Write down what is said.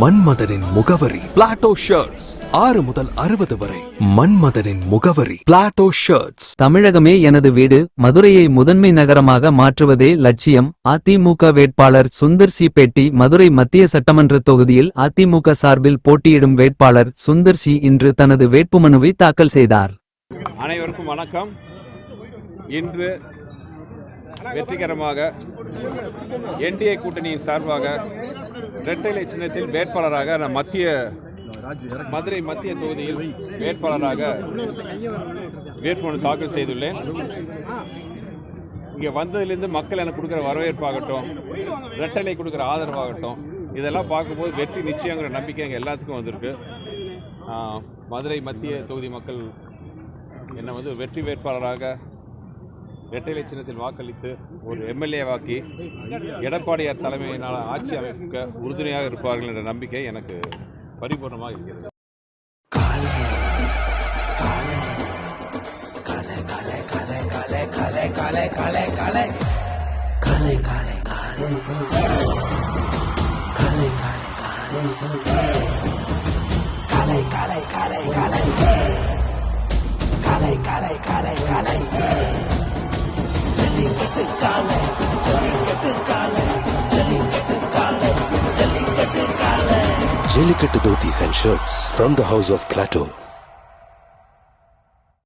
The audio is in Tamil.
மன்மதனின் முகவரி பிளாட்டோ ஷர்ட்ஸ். 6 முதல் 60 வரை. மன்மதனின் முகவரி பிளாட்டோ ஷர்ட்ஸ். தமிழகமே எனது வீடு. மதுரையை முதன்மை நகரமாக மாற்றுவதே லட்சியம். அதிமுக வேட்பாளர் சுந்தர் சி பேட்டி. மதுரை மத்திய சட்டமன்ற தொகுதியில் அதிமுக சார்பில் போட்டியிடும் வேட்பாளர் சுந்தர் சி இன்று தனது வேட்புமனுவை தாக்கல் செய்தார். அனைவருக்கும் வணக்கம். இன்று வெற்றிகரமாக என்டிஏ கூட்டணியின் சார்பாக இரட்டை இலை சின்னத்தில் வேட்பாளராக நான் மதுரை மத்திய தொகுதியில் வேட்பாளராக வேட்புமனு தாக்கல் செய்துள்ளேன். இங்கே வந்ததிலிருந்து மக்கள் எனக்கு கொடுக்குற வரவேற்பாகட்டும், இரட்டை இலை கொடுக்குற ஆதரவாகட்டும், இதெல்லாம் பார்க்கும்போது வெற்றி நிச்சயங்கிற நம்பிக்கை எங்கள் எல்லாத்துக்கும் வந்திருக்கு. மதுரை மத்திய தொகுதி மக்கள் என்னை வெற்றி வேட்பாளராக இரட்டை இலை சின்னத்தில் வாக்களித்து ஒரு எம்எல்ஏ வாக்கி எடப்பாடியார் தலைமையினால் ஆட்சி அமைக்க உறுதுணையாக இருப்பார்கள் என்ற நம்பிக்கை எனக்கு பரிபூர்ணமாக இருக்கிறது. Jallikattu dhotis and shirts from the house of Plateau.